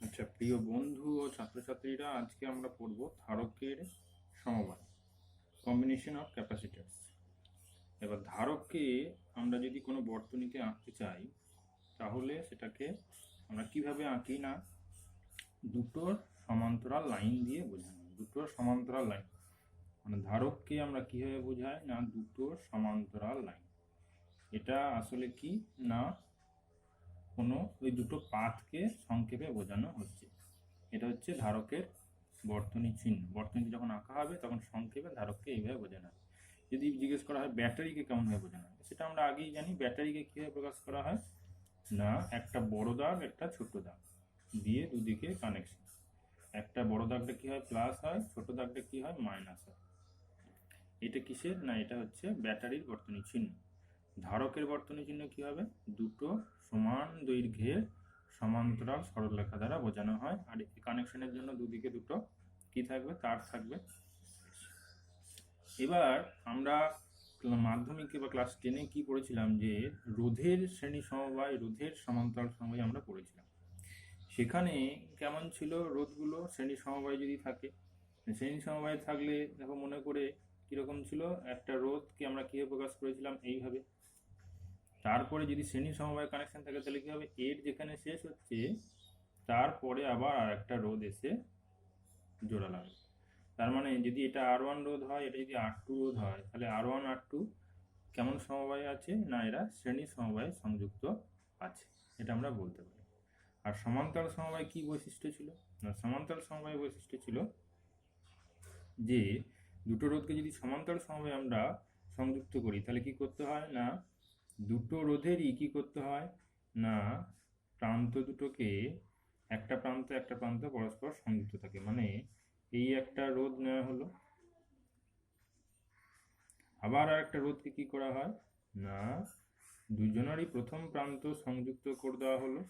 আচ্ছা, প্রিয় বন্ধু ও ছাত্রছাত্রীরা, আজকে আমরা পড়ব ধারকের সমবায়, কম্বিনেশন অফ ক্যাপাসিটরস। এবার ধারককে আমরা যদি কোনো বর্তনীতে আঁকতে চাই, তাহলে সেটাকে আমরা কিভাবে আঁকি না, দুটোর সমান্তরাল লাইন দিয়ে বোঝানো। দুটোর সমান্তরাল লাইন মানে ধারককে আমরা কিভাবে বোঝাই না, দুটোর সমান্তরাল লাইন। এটা আসলে কি না, কোনো ওই দুটো পাথকে সংক্ষেপে বোঝানো হচ্ছে। এটা হচ্ছে ধারকের বর্তনী চিহ্ন। বর্তনীটি যখন আঁকা হবে তখন সংক্ষেপে ধারককে এইভাবে বোঝানো হয়। যদি জিজ্ঞেস করা হয় ব্যাটারিকে কেমনভাবে বোঝানো হয়, সেটা আমরা আগেই জানি। ব্যাটারিকে কীভাবে প্রকাশ করা হয় না, একটা বড় দাগ একটা ছোট দাগ দিয়ে দুদিকে কানেকশন। একটা বড় দাগটা কী হয়, প্লাস হয়, ছোট দাগটা কী হয়, মাইনাস হয়। এটা কিসের না, এটা হচ্ছে ব্যাটারির বর্তনী চিহ্ন। ধারকের বর্তনী চিহ্ন কী হবে, দুটো সমান দৈর্ঘ্যের সমান্তরাল সরলরেখা দ্বারা বোঝানো হয়। আর এই কানেকশনের জন্য দুদিকে দুটো কি থাকবে, তার থাকবে। এবার আমরা মাধ্যমিকে বা ক্লাস 10-এ কি পড়েছিলাম যে রোধের শ্রেণী সমবায়, রোধের সমান্তরাল সমবায় আমরা পড়েছিলাম। সেখানে কেমন ছিল, রোধগুলো শ্রেণী সমবায় যদি থাকে, শ্রেণী সমবায় থাকলে দেখো মনে করে কিরকম ছিল, একটা রোধকে আমরা কিভাবে প্রকাশ করেছিলাম, এইভাবে। তারপরে যদি শ্রেণী সমবায় কানেকশন থাকে তাহলে কি হবে, এর যেখানে শেষ হচ্ছে তারপরে আবার আর একটা রোধ এসে জোড়া লাগবে। তার মানে যদি এটা R1 রোধ হয়, এটা যদি R2 রোধ হয়, তাহলে R1 R2 কেমন সমবায় আছে না, এরা শ্রেণী সমবায়ে সংযুক্ত আছে, এটা আমরা বলতে পারি। আর সমান্তরাল সমবায় কি বৈশিষ্ট্য ছিল না, সমান্তরাল সমবায় বৈশিষ্ট্য ছিল যে দুটো রোধকে যদি সমান্তরাল সমবায়ে আমরা সংযুক্ত করি তাহলে কি করতে হয় না, দুটো রোধেরই কি করতে হয় না, প্রান্ত দুটোকে একটা প্রান্ত পরস্পর সংযুক্ত থাকে। মানে এই একটা রোধ নেওয়া হলো, আবার আর একটা রোধকে কি করা হয় না, দুজনেরই প্রথম প্রান্ত সংযুক্ত করে দেওয়া হলো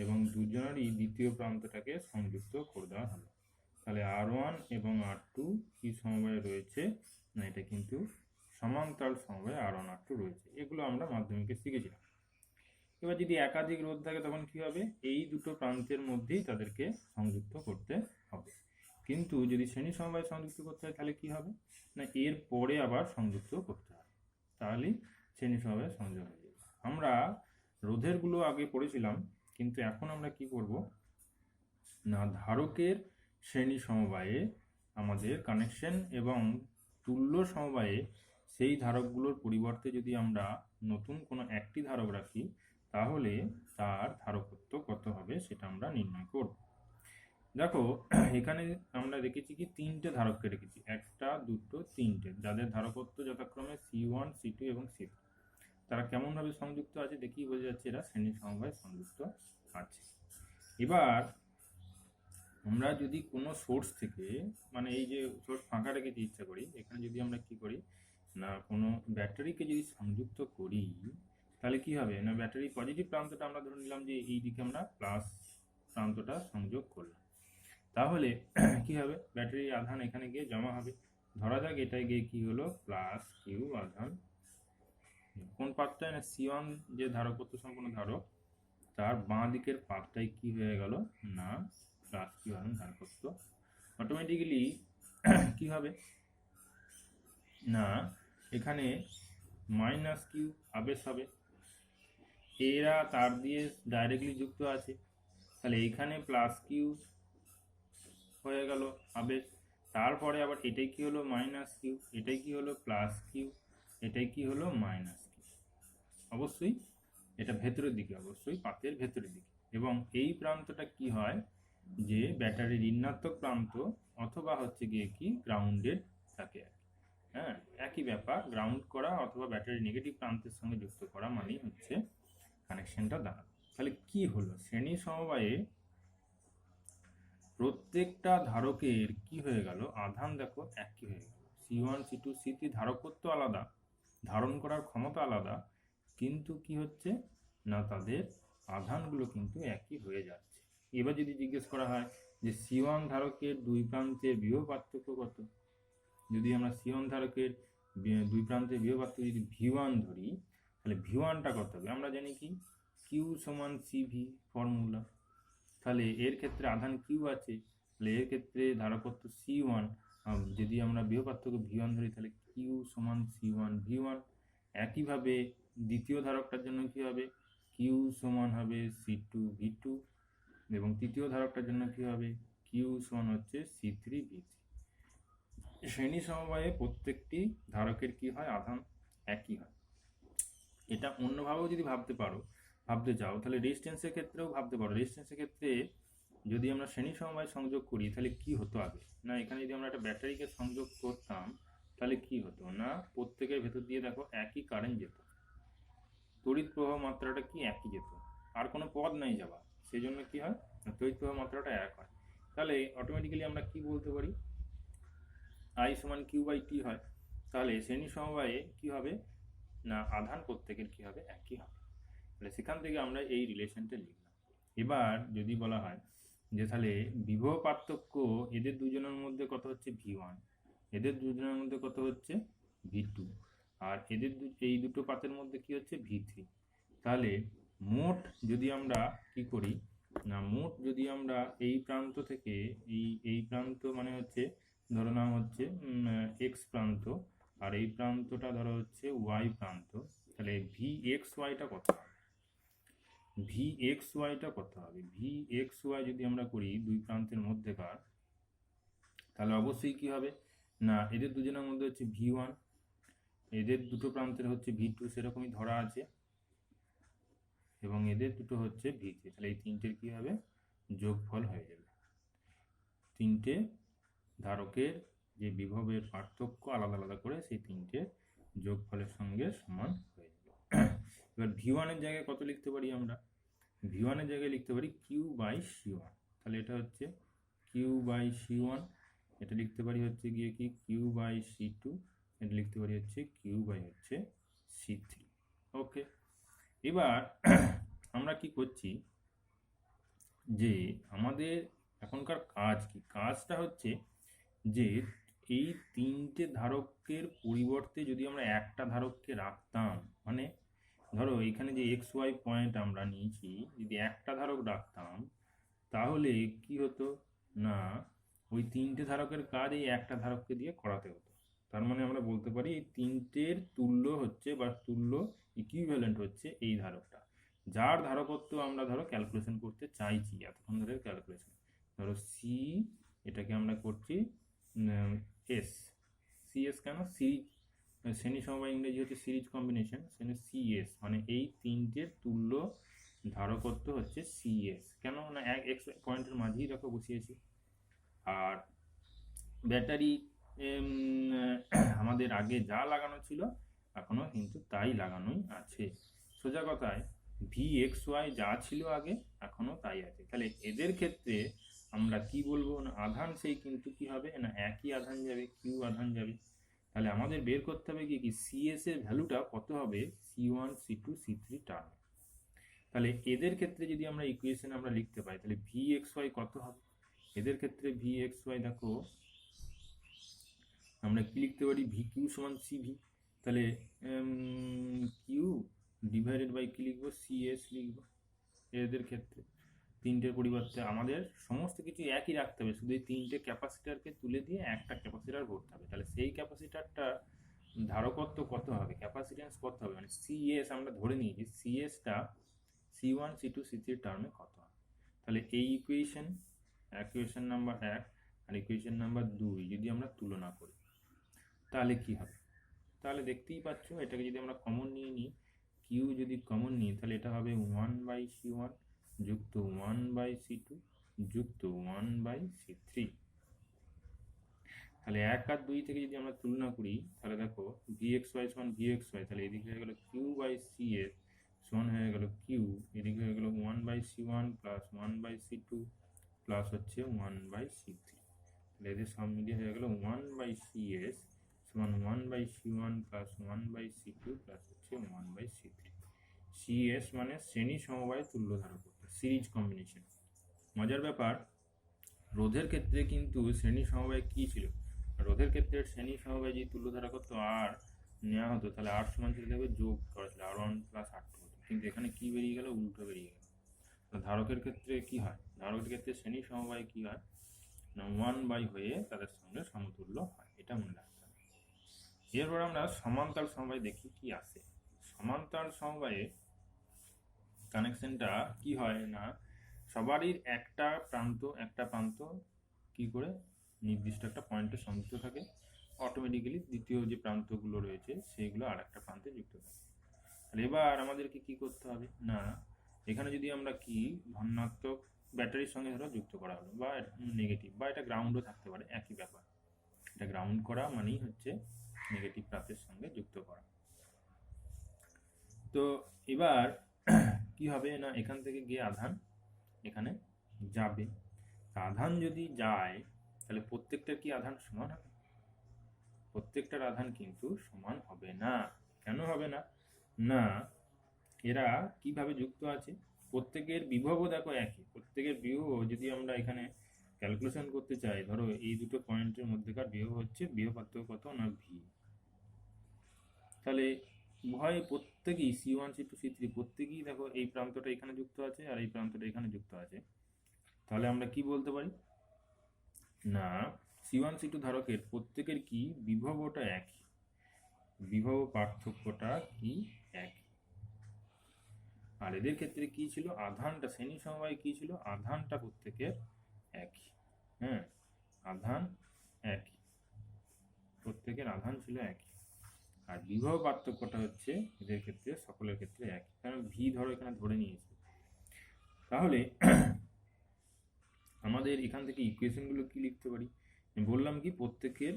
এবং দুজনেরই দ্বিতীয় প্রান্তটাকে সংযুক্ত করে দেওয়া হলো। তাহলে R1 এবং R2 কি সমবায়ে রয়েছে না, এটা কিন্তু সমান্তরাল সমবায়ে R1 R2 রয়েছে। এগুলো আমরা মাধ্যমিকে শিখেছিলাম। এবার যদি একাধিক রোধ থাকে তখন কি হবে, এই দুটো প্রান্তের মধ্যেই তাদেরকে সংযুক্ত করতে হবে। কিন্তু যদি শ্রেণী সমবায় সংযুক্ত করতে হয় তাহলে কি হবে না, এর পরে আবার সংযুক্ত করতে হবে, তাহলেই শ্রেণী সমবায় সংযোগ হয়ে যাবে। আমরা রোধেরগুলো আগে পড়েছিলাম, কিন্তু এখন আমরা কি করব না, ধারকের শ্রেণী সমবায়ে আমাদের কানেকশন এবং তুল্য সমবায়ে সেই ধারকগুলোর পরিবর্তে যদি আমরা নতুন কোনো একটি ধারক রাখি, তাহলে তার ধারকত্ব কত হবে সেটা আমরা নির্ণয় করব। দেখো এখানে আমরা রেখেছি কি, তিনটে ধারককে রেখেছি, একটা দুটো তিনটে, যাদের ধারকত্ব যথাক্রমে C1 C2 এবং C3। তারা কেমনভাবে সংযুক্ত আছে দেখেই বোঝা যাচ্ছে এরা শ্রেণী সমবায়ে সংযুক্ত আছে। এবার আমরা যদি কোনো সোর্স থেকে, মানে এই যে সোর্স ফাঁকা রেখেছি ইচ্ছা করি, এখানে যদি আমরা কি করি না, কোনো ব্যাটারিকে যদি সংযুক্ত করি তাহলে কি হবে না, ব্যাটারি পজিটিভ প্রান্তটা আমরা ধরে নিলাম যে এই দিকে আমরা প্লাস প্রান্তটা সংযোগ করলাম, তাহলে কি হবে, ব্যাটারি আধান এখানে গিয়ে জমা হবে। ধরা যাক এটাই গিয়ে কি হলো, প্লাস কিউ আধান। কোন পাতটায় না, C1 যে ধারকত্ব সম্পন্ন ধারক, তার বাঁ দিকের পাতটাই কি হয়ে গেল না, প্লাস কিউ আধান ধারকত্ব। অটোমেটিক্যালি কি হবে না, এখানে মাইনাস কিউ আবেশ হবে, এরা তার দিয়ে ডাইরেক্টলি যুক্ত আছে, তাহলে এইখানে প্লাস কিউ হয়ে গেল আবেশ। তারপরে আবার এটাই কি হলো, মাইনাস কিউ, এটাই কি হলো, প্লাস কিউ, এটাই কি হলো, মাইনাস কিউ। অবশ্যই এটা ভেতরের দিকে, অবশ্যই পাতের ভেতরের দিকে। এবং এই প্রান্তটা কি হয় যে ব্যাটারির ঋণাত্মক প্রান্ত অথবা হচ্ছে গিয়ে কি গ্রাউন্ডেড থাকে। হ্যাঁ, একই ব্যাপার, গ্রাউন্ড করা অথবা ব্যাটারি নেগেটিভ প্রান্তের সঙ্গে যুক্ত করা মানেই হচ্ছে কানেকশনটা দাঁড়াবে। তাহলে কি হলো, শ্রেণী সমবায়ে প্রত্যেকটা ধারকের কি হয়ে গেল, আধান দেখো একই হয়ে গেল। C1 C2 C3 ধারকত্ব আলাদা, ধারণ করার ক্ষমতা আলাদা, কিন্তু কি হচ্ছে না, তাদের আধানগুলো কিন্তু একই হয়ে যাচ্ছে। এবার যদি জিজ্ঞেস করা হয় যে C1 ধারকের দুই প্রান্তের বিভব পার্থক্য কত, যদি আমরা C1 ধারকের দুই প্রান্তের বিভব পার্থক্য যদি V1 ধরি, তাহলে V1টা কত হবে, আমরা জানি কি Q সমান CV ফর্মুলা। তাহলে এর ক্ষেত্রে আধান কিউ আছে, তাহলে এর ক্ষেত্রে ধারকত্ব C1, যদি আমরা বিভব পার্থক্য V1 ধরি তাহলে কিউ সমান C1 V1। একইভাবে দ্বিতীয় ধারকটার জন্য কি হবে, কিউ সমান হবে C2 V2, এবং তৃতীয় ধারকটার জন্য কি হবে, কিউ সমান হচ্ছে C3 V3। শ্রেণী সমবায়ে প্রত্যেকটি ধারকের কি হয়, আধান একই হয়। এটা অন্যভাবেও যদি ভাবতে চাও তাহলে রেজিস্ট্যান্সের ক্ষেত্রেও ভাবতে পারো। রেজিস্ট্যান্সের ক্ষেত্রে যদি আমরা শ্রেণী সমবায় সংযোগ করি তাহলে কি হতো আগে, না এখানে যদি আমরা একটা ব্যাটারিকে সংযোগ করতাম তাহলে কি হতো, না প্রত্যেকের ভেতর দিয়ে দেখো একই কারেন্ট যেত, তড়িৎ প্রবাহ মাত্রাটা কি একই যেত, আর কোনো পদ নাই যাওয়া, সেই জন্য কি হয়, তড়িৎ প্রবাহ মাত্রাটা এক হয়। তাহলে অটোমেটিক্যালি আমরা কি বলতে পারি, I সমান কিউ বাই টি হয়। তাহলে শ্রেণী সমবায়ে কি হবে, না আধান প্রত্যেকের কি হবে, একই হবে। তাহলে সেখান থেকে আমরা এই রিলেশনটা লিখলাম। এবার যদি বলা হয় যে তাহলে বিভব পার্থক্য এদের দুজনের মধ্যে কত হচ্ছে V1, এদের দুজনের মধ্যে কত হচ্ছে V2, আর এদের এই দুটো পাতের মধ্যে কি হচ্ছে V3। তাহলে মোট যদি আমরা কি করি, না মোট যদি আমরা এই প্রান্ত থেকে এই প্রান্ত মানে হচ্ছে ধরো নাম হচ্ছে এক্স প্রান্ত, আর এই প্রান্তটা ধরো হচ্ছে ওয়াই প্রান্ত, তাহলে VXYটা কত হবে, VXYটা কত হবে, VXY যদি আমরা করি দুই প্রান্তের মধ্যেকার, তাহলে অবশ্যই কি হবে, না এদের দুজনের মধ্যে হচ্ছে V1, এদের দুটো প্রান্তের হচ্ছে V2 সেরকমই ধরা আছে, এবং এদের দুটো হচ্ছে V3। তাহলে এই তিনটের কি হবে, যোগফল হয়ে যাবে। তিনটে ধারকের যে বিভবের পার্থক্য আলাদা আলাদা করে সেই তিনটে যোগফলের সঙ্গে সমান হয়ে যাবে। এবার V1 এর জায়গায় কত লিখতে পারি আমরা, V1 এর জায়গায় লিখতে পারি কিউ বাই C1। তাহলে এটা হচ্ছে কিউ বাই C1, এটা লিখতে পারি হচ্ছে গিয়ে কি কিউ বাই C2, এটা লিখতে পারি হচ্ছে কিউ বাই হচ্ছে C3। ওকে, এবার আমরা কি করছি যে আমাদের এখনকার কাজ কি, কাজটা হচ্ছে যে এই তিনটে ধারকের পরিবর্তে যদি আমরা একটা ধারককে রাখতাম, মানে ধরো এখানে যে এক্স ওয়াই পয়েন্ট আমরা নিয়েছি, যদি একটা ধারক রাখতাম তাহলে কি হতো, না ওই তিনটে ধারকের কাজ এই একটা ধারককে দিয়ে করাতে হতো। তার মানে আমরা বলতে পারি এই তিনটের তুল্য হচ্ছে বা তুল্য ইকুইভ্যালেন্ট হচ্ছে এই ধারকটা, যার ধারকত্ব আমরা ধরো ক্যালকুলেশন করতে চাইছি এতক্ষণ ধরে ক্যালকুলেশন। ধরো সি, এটাকে আমরা করছি এস, সিএস কেন, শ্রেণী সমবায় ইংরেজি হচ্ছে সিরিজ কম্বিনেশন, সেখানে সিএস মানে এই তিনটের তুল্য ধারকত্ব হচ্ছে সিএস। কেন না এক্স পয়েন্টের মাঝেই দেখো বসিয়েছি। আর ব্যাটারি আমাদের আগে যা লাগানো ছিল এখনো কিন্তু তাই লাগানোই আছে। সোজা কথায় VXY যা ছিল আগে এখনো তাই আছে। তাহলে এদের ক্ষেত্রে আমরা কি বলবো, না আধান সেই কিন্তু কি হবে, না একই আধান যাবে, কিউ আধান যাবে। তাহলে আমাদের বের করতে হবে কি সিএস এর ভ্যালুটা কত হবে C1 C2 C3 টার্ম। তাহলে এদের ক্ষেত্রে যদি আমরা ইকুয়েশন আমরা লিখতে পাই তাহলে VXY কত হবে, এদের ক্ষেত্রে VXY দেখো আমরা কি লিখতে পারি, VQ সমান CV, তাহলে কিউ ডিভাইডেড বাই কি লিখবো, CS লিখবো। এদের ক্ষেত্রে তিনটের পরিবর্তে আমাদের সমস্ত কিছু একই রাখতে হবে, শুধু এই তিনটে ক্যাপাসিটারকে তুলে দিয়ে একটা ক্যাপাসিটার ভরতে হবে। তাহলে সেই ক্যাপাসিটারটা ধারকত্ব কত হবে, ক্যাপাসিট্যান্স কত হবে, মানে সিএস আমরা ধরে নিয়েছি, সিএসটা C1 C2 C3 টার্মে কত হবে। তাহলে এই ইকুয়েশন নাম্বার 1 আর ইকুয়েশন নাম্বার 2 যদি আমরা তুলনা করি তাহলে কি হবে, তাহলে দেখতেই পাচ্ছ এটাকে যদি আমরা কমন নিয়ে নিই, কিউ যদি কমন নিই তাহলে এটা হবে 1/C1 যুক্ত 1/C2 যুক্ত 1/C3। তাহলে 1 আর 2 থেকে যদি আমরা তুলনা করি তাহলে দেখো VXY সমান VXY, তাহলে এদিকে হয়ে গেল কিউ বাই CS সমান হয়ে গেল কিউ, এদিকে হয়ে গেল 1/C1 প্লাস 1/C2 প্লাস হচ্ছে 1/C3। তাহলে এদের সব মিলিয়ে হয়ে গেল 1/CS সমান 1/C1 প্লাস 1/C2 প্লাস হচ্ছে 1/C3। CS মানে শ্রেণী সমবায় তুল্য ধারকত্ব, সিরিজ কম্বিনেশন। মজার ব্যাপার, রোধের ক্ষেত্রে কিন্তু শ্রেণী সমবায় কি ছিল, রোধের ক্ষেত্রে শ্রেণী সমবায় যে তুল্য ধারকত্ব আর নেওয়া হতো তাহলে আর সমান ছিল দেখবে যোগ করা ছিল R1 প্লাস R2, কিন্তু এখানে কি বেরিয়ে গেল, উল্টো বেরিয়ে গেল। ধারকের ক্ষেত্রে কি হয়, ধারকের ক্ষেত্রে শ্রেণী সমবায় কি হয় না 1 হয়ে তাদের সঙ্গে সমতুল্য হয়, এটা মনে রাখতে হবে। এরপর আমরা সমান্তরাল সমবায় দেখি কি আছে। সমান্তরাল সমবায়ে কানেকশনটা কি হয় না সবারই একটা প্রান্ত কি করে নির্দিষ্ট একটা পয়েন্টে সংযুক্ত থাকে, অটোমেটিক্যালি দ্বিতীয় যে প্রান্তগুলো রয়েছে সেইগুলো আর একটা প্রান্তে যুক্ত থাকে। আর এবার আমাদেরকে কি করতে হবে না এখানে যদি আমরা কি ধনাত্মক ব্যাটারির সঙ্গে ধরো যুক্ত করা হলো বা নেগেটিভ বা এটা গ্রাউন্ডও থাকতে পারে, একই ব্যাপার। এটা গ্রাউন্ড করা মানেই হচ্ছে নেগেটিভ প্রান্তের সঙ্গে যুক্ত করা। তো এবার কি হবে না এখান থেকে গিয়ে আধান এখানে যাবে। আধান যদি যায় তাহলে প্রত্যেকটার কি আধান সমান হবে? প্রত্যেকটার আধান কিন্তু সমান হবে না। কেন হবে না না এরা কিভাবে যুক্ত আছে, প্রত্যেকের বিভবও দেখো একই। প্রত্যেকের বিভব যদি আমরা এখানে ক্যালকুলেশন করতে চাই, ধরো এই দুটো পয়েন্টের মধ্যেকার বিভব হচ্ছে বিভব পার্থক্য কত না ভি। তাহলে উভয় প্রত্যেকেই C1 C2 C3 প্রত্যেকেই দেখো এই প্রান্তটা এখানে যুক্ত আছে আর এই প্রান্তটা এখানে যুক্ত আছে। তাহলে আমরা কি বলতে পারি না C1 C2 ধারকের প্রত্যেকের কি বিভবটা একই, বিভব পার্থক্যটা কি একই। আর এদের ক্ষেত্রে কি ছিল আধানটা শ্রেণী সমবায় কি ছিল আধানটা প্রত্যেকের একই। হ্যাঁ আধান একই, প্রত্যেকের আধান ছিল একই। আর বিভব পার্থক্যটা হচ্ছে এদের ক্ষেত্রে সকলের ক্ষেত্রে একই, কারণ ভি ধরো এখানে ধরে নিয়েছে। তাহলে আমাদের এখান থেকে ইকুয়েশনগুলো কি লিখতে পারি, বললাম কি প্রত্যেকের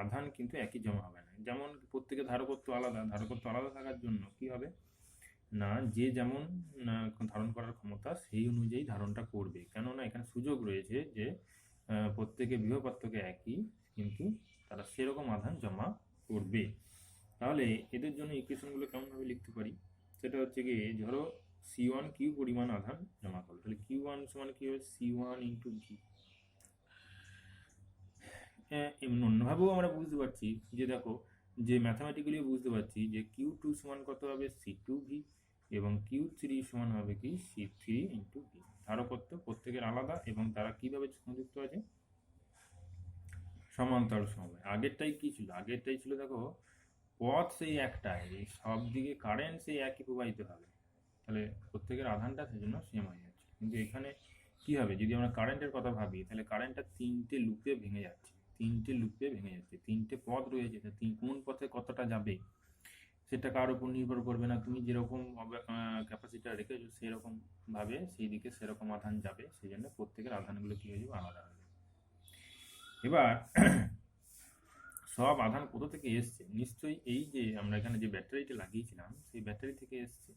আধান কিন্তু একই জমা হবে না। যেমন প্রত্যেকের ধারকত্ব আলাদা, ধারকত্ব আলাদা থাকার জন্য কি হবে না যে যেমন ধারণ করার ক্ষমতা সেই অনুযায়ী ধারণটা করবে। কেননা এখানে সুযোগ রয়েছে যে প্রত্যেকের বিভব পার্থক্য একই কিন্তু তারা সেরকম আধান জমা করবে। তাহলে এদের জন্য ইকুয়েশনগুলো কেমনভাবে লিখতে পারি, সেটা হচ্ছে কি ধরো C1 কিউ পরিমাণ আধান জমা করলো, তাহলে Q1 সমান কি হবে C1 ইন্টু ভি। অন্যভাবেও আমরা বুঝতে পারছি যে দেখো যে ম্যাথামেটিক্যালি বুঝতে পারছি যে Q2 সমান কত হবে C2 ভি এবং Q3 সমান হবে কি C3 ইন্টু ভি। ধারকত্ব প্রত্যেকের আলাদা এবং তারা কিভাবে সংযুক্ত আছে সমান্তরাল সমবায়। আগেরটাই কি ছিল, আগেরটাই ছিল দেখো পথ সেই একটাই, সব দিকে কারেন্ট সেই একই প্রবাহিত হবে, তাহলে প্রত্যেকের আধানটা সেজন্য সেম হয়ে যাচ্ছে। কিন্তু এখানে কি হবে যদি আমরা কারেন্টের কথা ভাবি তাহলে কারেন্টটা তিনটে লুপে ভেঙে যাচ্ছে, তিনটে পথ রয়েছে, কোন পথে কতটা যাবে সেটা কার উপর নির্ভর করবে না, তুমি যেরকম ক্যাপাসিটার রেখেছো সেরকম ভাবে সেই দিকে সেরকম আধান যাবে, সেই জন্য প্রত্যেকের আধানগুলো কি হয়ে যাবে আলাদা হয়ে যাবে। এবার সব আধান কোথা থেকে এসছে, নিশ্চয়ই এই যে আমরা এখানে যে ব্যাটারিটা লাগিয়েছিলাম সেই ব্যাটারি থেকে এসছে।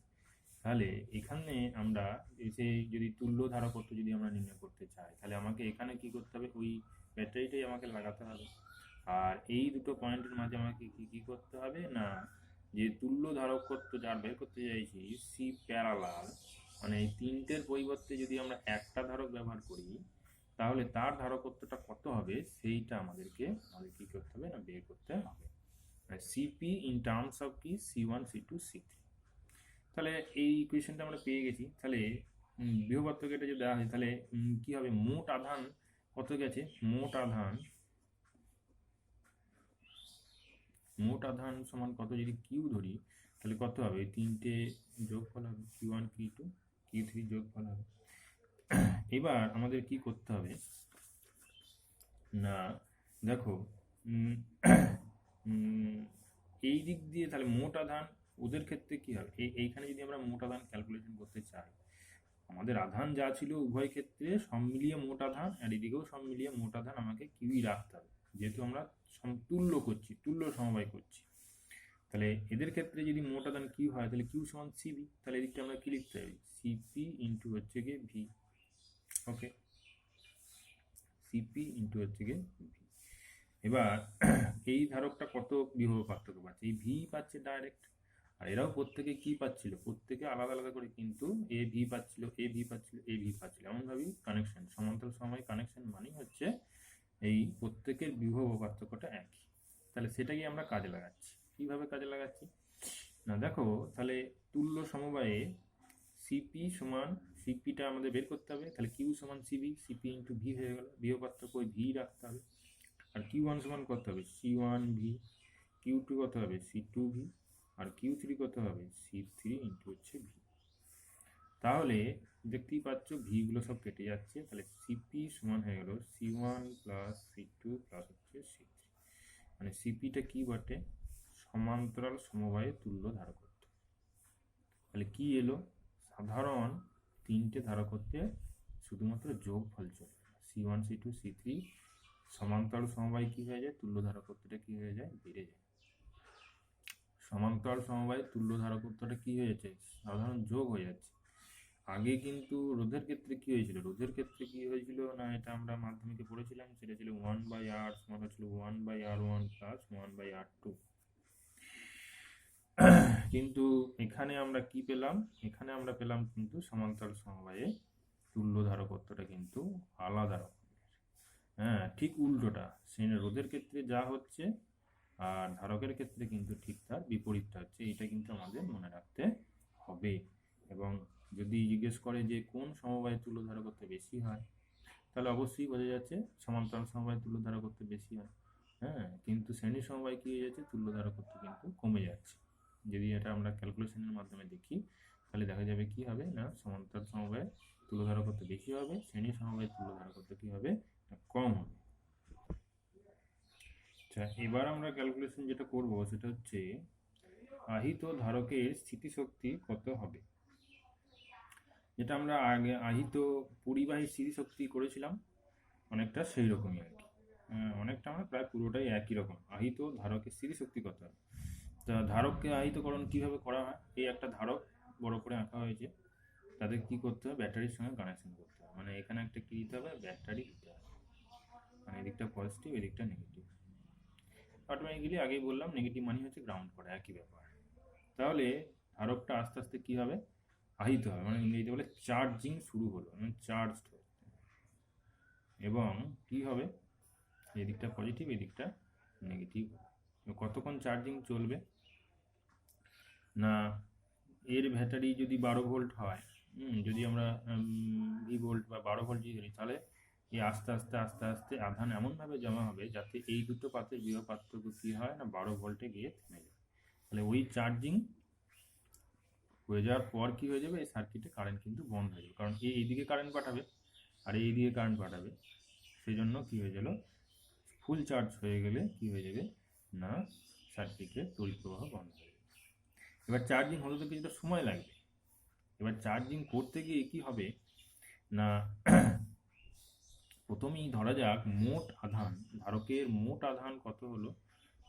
তাহলে এখানে আমরা এসে যদি তুল্য ধারকত্ব যদি আমরা নির্ণয় করতে চাই তাহলে আমাকে এখানে কি করতে হবে ওই ব্যাটারিটাই আমাকে লাগাতে হবে। আর এই দুটো পয়েন্টের মাঝে আমাকে কি করতে হবে না যে তুল্য ধারকত্ব যার বের করতে চাইছি সি প্যারালাল, মানে এই তিনটের পরিবর্তে যদি আমরা একটা ধারক ব্যবহার করি তাহলে তার ধারকত্বটা কত হবে সেইটা আমাদের কি করতে হবে না বের করতে হবে। সিপি ইন টার্মস অফ কি C1 C2 C3। তাহলে এই ইকুয়েশনটা আমরা পেয়ে গেছি। তাহলে বিভব পার্থক্য এটা যদি দেওয়া হয় তাহলে কি হবে মোট আধান কত গেছে, মোট আধান সমান কত যদি কিউ ধরি তাহলে কত হবে তিনটে যোগফল হবে Q1 Q2 Q3 যোগফল হবে। এবার আমাদের কি করতে হবে না দেখো এই দিক দিয়ে তাহলে মোট আধান ওদের ক্ষেত্রে কি হবে এইখানে যদি আমরা মোট আধান ক্যালকুলেশন করতে চাই আমাদের আধান যা ছিল উভয় ক্ষেত্রে সব মিলিয়ে মোট আধান আর এদিকেও সব মিলিয়ে মোট আধান আমাকে কিউই রাখতে হবে, যেহেতু আমরা তুল্য সমবায় করছি। তাহলে এদের ক্ষেত্রে যদি মোট আধান কিউ হয় তাহলে কিউ সমান সিবি, তাহলে এদিকটা আমরা কি লিখতে পারি সিপি ইন্টু হচ্ছে গিয়ে ভি। ওকে সিপি ইন্টু হচ্ছে গিয়ে ভি। এবার এই ধারকটা কত বিভব পার্থক্য পাচ্ছে, এই ভি পাচ্ছে ডাইরেক্ট, আর এরাও প্রত্যেকে কি পাচ্ছিল প্রত্যেকে আলাদা আলাদা করে কিন্তু এ ভি পাচ্ছিল এমনভাবেই কানেকশন সমান্তরাল সময় কানেকশন মানেই হচ্ছে এই প্রত্যেকের বিভব পার্থক্যটা একই। তাহলে সেটাকে আমরা কাজে লাগাচ্ছি, কিভাবে কাজে লাগাচ্ছি না দেখো তাহলে তুল্য সমবায়ে সিপি সমান, সিপিটা আমাদের বের করতে হবে, তাহলে কিউ সমান সিবি, সিপি ইন্টু ভি হয়ে গেল, বিয়োগ পার্থক্য ওই ভি রাখতে হবে। আর কিউ ওয়ান সমান কত হবে, C one V, Q two কত হবে, সি টু ভি, আর কিউ থ্রি কত হবে, সি থ্রি ইন্টু হচ্ছে ভি। তাহলে দেখতেই পাচ্ছ ভিগুলো সব কেটে যাচ্ছে, তাহলে সিপি সমান হয়ে গেল C one plus C two plus হচ্ছে সি থ্রি, মানে সিপিটা কি বটে, সমান্তরাল সমবায়ে তুল্য ধারকত্ব। তাহলে কি এলো, সাধারণ তিনটে ধারকত্বে শুধুমাত্র যোগফল চলে, C one C two C three সমান্তরাল সমবায় কি হয়ে যায়, তুল্য ধারকত্বটা কি হয়ে যায়, বেড়ে যায়। সমান্তরাল সমবায়ে তুল্য ধারকত্বটা কি হয়েছে, সাধারণ যোগ হয়ে যাচ্ছে। আগে কিন্তু রোধের ক্ষেত্রে কি হয়েছিল, রোধের ক্ষেত্রে কি হয়েছিল না, এটা আমরা মাধ্যমিকে পড়েছিলাম, সেটা ছিল 1/r সমান হচ্ছিল 1/r1 প্লাস 1/r2। কিন্তু এখানে আমরা কি পেলাম, এখানে আমরা পেলাম কিন্তু সমান্তরাল সমবায়ে তুল্য ধারকত্বটা কিন্তু আলাদা রকমের। হ্যাঁ, ঠিক উল্টোটা, রোধের ক্ষেত্রে যা হচ্ছে আর ধারকের ক্ষেত্রে কিন্তু ঠিক তার বিপরীতটা হচ্ছে, এটা কিন্তু আমাদের মনে রাখতে হবে। এবং যদি জিজ্ঞেস করে যে কোন সমবায়ে তুল্য ধারকত্ব বেশি হয়, তাহলে অবশ্যই বোঝা যাচ্ছে সমান্তরাল সমবায়ে তুল্য ধারকত্ব বেশি হয়। হ্যাঁ, কিন্তু শ্রেণী সমবায় কি হয়ে যাচ্ছে, তুল্য ধারকত্ব কিন্তু কমে যাচ্ছে। যদি এটা আমরা ক্যালকুলেশনের মাধ্যমে দেখি, তাহলে দেখা যাবে কি হবে না, সমান্তরাল সমবায়ে তুল্য ধারকত্ব বেশি হবে, শ্রেণী সমবায়ে তুল্য ধারকত্ব কি হবে, কম হবে। আচ্ছা, এবার আমরা ক্যালকুলেশন যেটা করব সেটা হচ্ছে আহিত ধারকের স্থিতিশক্তি কত হবে। যেটা আমরা আগে আহিত পরিবাহী স্থিতিশক্তি করেছিলাম, অনেকটা সেই রকমই আর কি, অনেকটা আমরা প্রায় পুরোটাই একই রকম। আহিত ধারকের স্থিতিশক্তি কত হবে, তা ধারককে আহিতকরণ কিভাবে করা হয়, এই একটা ধারক বড় করে আঁকা হয়েছে, তাদের কি করতে হবে, ব্যাটারির সঙ্গে কানেকশন করতে হবে, মানে এখানে একটা কি দিতে হবে, ব্যাটারি দিতে হবে, মানে এদিকটা পজিটিভ এদিকটা নেগেটিভ। অটোমেটিক্যালি আগেই বললাম নেগেটিভ মানে হচ্ছে গ্রাউন্ড করা, একই ব্যাপার। তাহলে ধারকটা আস্তে আস্তে কি হবে, আহিত হবে, মানে ইংরেজিতে বলে চার্জিং শুরু হলো, মানে চার্জ এবং কি হবে, এদিকটা পজিটিভ এদিকটা নেগেটিভ। কতক্ষণ চার্জিং চলবে না, এর ব্যাটারি যদি 12 ভোল্ট হয়, যদি আমরা ভি ভোল্ট বা 12 ভোল্ট যদি ধরি, তাহলে এই আস্তে আস্তে আস্তে আস্তে আধান এমনভাবে জমা হবে যাতে এই দুটো পাতের বিভব পার্থক্য কী হয় না, 12 ভোল্টে গিয়ে থেমে যায়। তাহলে ওই চার্জিং হয়ে যাওয়ার পর কি হয়ে যাবে, এই সার্কিটে কারেন্ট কিন্তু বন্ধ হয়ে যাবে, কারণ এইদিকে কারেন্ট পাঠাবে আর এইদিকে কারেন্ট পাঠাবে, সেই জন্য কী হয়ে গেল, ফুল চার্জ হয়ে গেলে কি হয়ে যাবে না, সার্কিটে তড়িৎ প্রবাহ বন্ধ হয়ে যাবে। এবার চার্জিং হতে তো কিছুটা সময় লাগবে, এবার চার্জিং করতে গিয়ে কি হবে না, প্রথমেই ধরা যাক মোট আধান, ধারকের মোট আধান কত হলো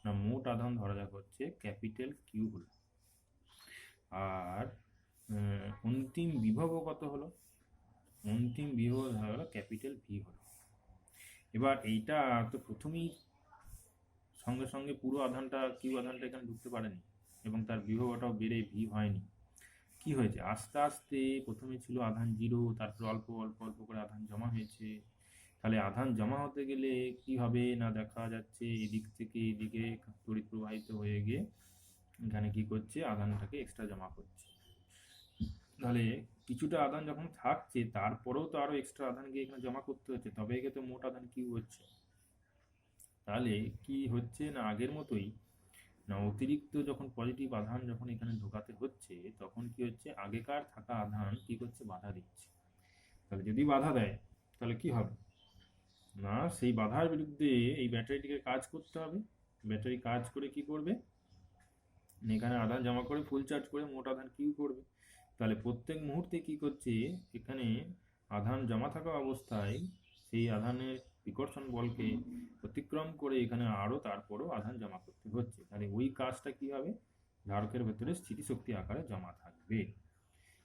না, মোট আধান ধরা যাক হচ্ছে ক্যাপিটাল কিউ হলো, আর অন্তিম বিভবও কত হলো, অন্তিম বিভব ধরা গেল ক্যাপিটাল ভি হলো। এবার এইটা তো প্রথমেই সঙ্গে সঙ্গে পুরো আধানটা কিউ আধানটা এখানে ঢুকতে পারেনি এবং তার বিভবটাও বেড়ে ভি হয়নি, কি হয়েছে, আস্তে আস্তে প্রথমে ছিল আধান 0, তারপর অল্প অল্প অল্প করে আধান জমা হয়েছে। তাহলে আধান জমা হতে গেলে কি হবে না, দেখা যাচ্ছে এদিক থেকে এদিকে তড়িৎ প্রবাহিত হয়ে গিয়ে এখানে কি করছে, আধানটাকে এক্সট্রা জমা করছে। তাহলে কিছুটা আধান যখন থাকছে তারপরেও তো আরো এক্সট্রা আধান গিয়ে এখানে জমা করতে হচ্ছে, তবে একে তো মোট আধান কিউ হচ্ছে। তাহলে কি হচ্ছে না, আগের মতোই না, অতিরিক্ত যখন পজিটিভ আধান যখন এখানে ঢোকাতে হচ্ছে, তখন কি হচ্ছে, আগেকার থাকা আধান কি করছে, বাধা দিচ্ছে। তাহলে যদি বাধা দেয় তাহলে কি হবে না, সেই বাধার বিরুদ্ধে এই ব্যাটারিটিকে কাজ করতে হবে। ব্যাটারি কাজ করে কি করবে, এখানে আধান জমা করে ফুল চার্জ করে মোট আধান কিউ করবে। তাহলে প্রত্যেক মুহূর্তে কি করছে, এখানে আধান জমা থাকা অবস্থায় সেই আধানের বিকর্ষণ বলকে অতিক্রম করে এখানে আরও তারপরও আধান জমা করতে হচ্ছে। তাহলে ওই কাজটা কি হবে, ধারকের ভেতরে স্থিতিশক্তি আকারে জমা থাকবে।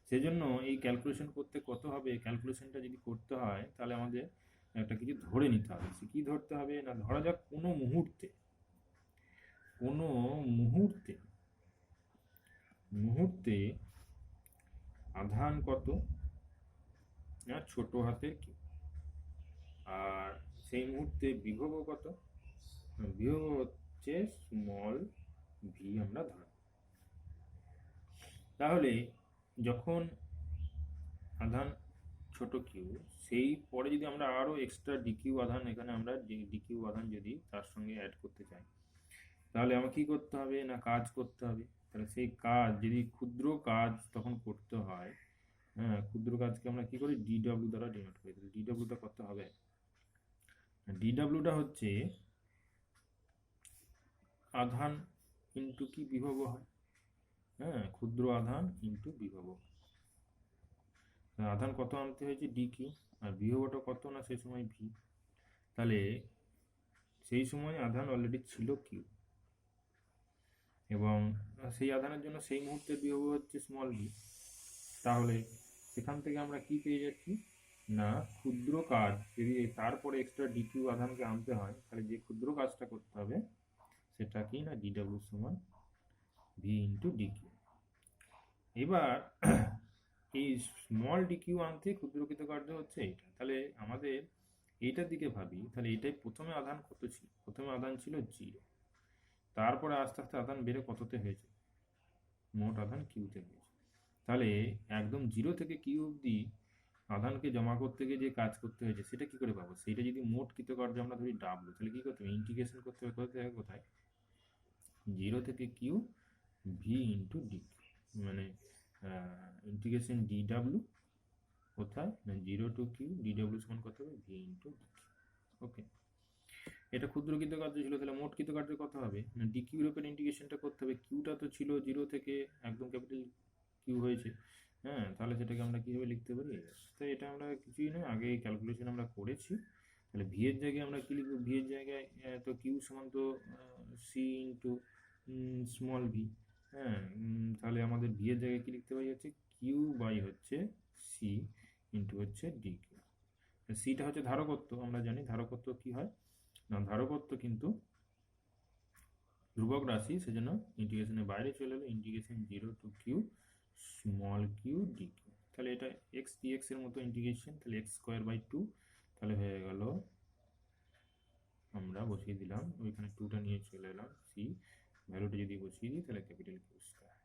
সেজন্য এই ক্যালকুলেশন করতে কত হবে, ক্যালকুলেশনটা যদি করতে হয় তাহলে আমাদের একটা কিছু ধরে নিতে হবে। সে কি ধরতে হবে না, ধরা যাক কোনো মুহূর্তে মুহূর্তে আধান কত না, ছোট হাতের কিউ, আর সেই মুহূর্তে বিভব কত, বিভব হচ্ছে স্মল ভি আমরা ধরব। তাহলে যখন আধান ছোট কিউ, সেই পরে যদি আমরা আরো এক্সট্রা ডিকিউ আধান এখানে আমরা ডিকিউ আধান যদি তার সঙ্গে অ্যাড করতে চাই, তাহলে আমার কি করতে হবে না কাজ করতে হবে। তাহলে সেই কাজ যদি ক্ষুদ্র কাজ তখন করতে হয়, হ্যাঁ ক্ষুদ্র কাজকে আমরা কি করি ডিডব্লিউ দ্বারা ডিনোট করি। তাহলে ডিডব্লিউটা কত হবে, ডিডব্লিউটা হচ্ছে আধান ইন্টু কি বিভব হয়, হ্যাঁ ক্ষুদ্র আধান ইন্টু বিভব। আধান কত আনতে হয়েছে ডি কিউ, আর বিভবটা কত না সেই সময় ভি। তাহলে সেই সময় আধান অলরেডি ছিল কিউ, এবং সেই আধানের জন্য সেই মুহূর্তের বিভব হচ্ছে স্মল ভি। তাহলে সেখান থেকে আমরা কি পেয়ে যাচ্ছি না ক্ষুদ্র কাজ যদি তারপরে এক্সট্রা ডিকিউ আধানকে আনতে হয়, তাহলে যে ক্ষুদ্র কাজটা করতে হবে সেটা কি না ডিডব্লিউ সমান ভি ইন্টু ডিকিউ। এবার এই স্মল ডিকিউ আনতে ক্ষুদ্রকৃত কার্য হচ্ছে এইটা। তাহলে আমাদের এইটার দিকে ভাবি, তাহলে এটাই প্রথমে আধান কত ছিল, প্রথমে আধান ছিল 0, তারপরে আস্তে আস্তে আধান বেড়ে কততে হয়েছে, মোট আধান কিউতে হয়েছে। তাহলে একদম 0 থেকে কিউ অবধি আধানকে জমা করতে গিয়ে যে কাজ করতে হয়েছে সেটা কি করে পাবো, সেটা যদি মোট কৃতকার্য আমরা ধরি ডাব্লু, তাহলে কি করতে হবে ইন্টিগ্রেশন করতে হবে কোথায় 0 থেকে কিউ ভি ইন্টু ডি, মানে ইন্টিগ্রেশন ডি ডাব্লু কোথায় না 0 টু কিউ ডি ডাব্লু সমান কত হবে ভি ইন্টু ডি। ওকে, এটা ক্ষুদ্র কৃতকার্য ছিল। তাহলে মোট কৃতকার্য কত হবে না ডি কিউর উপর ইন্টিগ্রেশনটা করতে হবে, কিউটা তো ছিল 0 থেকে একদম ক্যাপিটাল কিউ হয়েছে, হ্যাঁ তাহলে সেটাকে আমরা কীভাবে লিখতে পারি, তো এটা আমরা কিছুই না আগে ক্যালকুলেশন আমরা করেছি। তাহলে ভি এর জায়গায় আমরা কি লিখবো, ভি এর জায়গায় তো কিউ সমান তো সি ইন্টু স্মল ভি, হ্যাঁ তাহলে আমাদের ভি এর জায়গায় কি লিখতে পারি হচ্ছে কিউ বাই হচ্ছে সি ইন্টু হচ্ছে ডি কিউ। সিটা হচ্ছে ধারকত্ব, আমরা জানি ধারকত্ব কি হয় না ধারকত্ব কিন্তু ধ্রুবক রাশি, সেজন্য ইন্টিগ্রেশনের বাইরে চলে এলো, integration 0 to Q small Q D Q. তাহলে এটা এক্স ডিএক্স এর মতো ইন্টিগ্রেশন, তাহলে এক্স স্কোয়ার বাই 2, তাহলে হয়ে গেল আমরা বসিয়ে দিলাম ওইখানে 2টা নিয়ে চলে এলাম, সি ভ্যালুটা যদি বসিয়ে দিই তাহলে ক্যাপিটাল কিউ স্কোয়ার।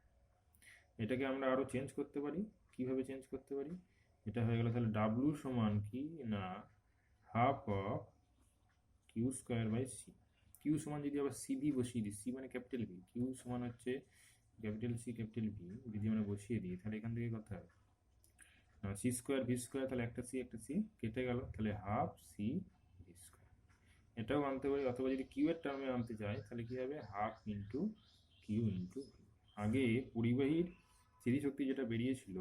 এটাকে আমরা আরো চেঞ্জ করতে পারি, কিভাবে চেঞ্জ করতে পারি, এটা হয়ে গেল তাহলে ডাব্লু সমান কি না half of Q square by C. Q সমান যদি আবার সি ভি বসিয়ে দিই, সি মানে ক্যাপিটাল ভি, কিউ সমান হচ্ছে ক্যাপিটাল সি ক্যাপিটাল ভি, যদি আমরা বসিয়ে দিই তাহলে এখান থেকে কত হবে সি স্কোয়ার ভি স্কোয়ার, তাহলে একটা সি কেটে গেল, তাহলে হাফ সি ভি স্কোয়ার। এটাও আনতে পারি, অথবা যদি কিউ এর টার্মে আনতে চাই তাহলে কি হবে half into Q into V. আগে পরিবাহীর স্থিতিশক্তি যেটা বেরিয়েছিল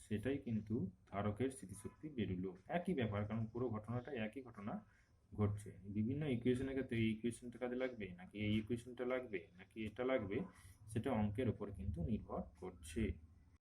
সেটাই কিন্তু ধারকের স্থিতিশক্তি বেরোলো, একই ব্যাপার, কারণ পুরো ঘটনাটা একই ঘটনা ঘটছে। বিভিন্ন ইকুয়েশনের ক্ষেত্রে এই ইকুয়েশনটা কাজে লাগবে নাকি এই ইকুয়েশনটা লাগবে নাকি এটা লাগবে, সেটা অঙ্কের উপর কিন্তু নির্ভর করছে।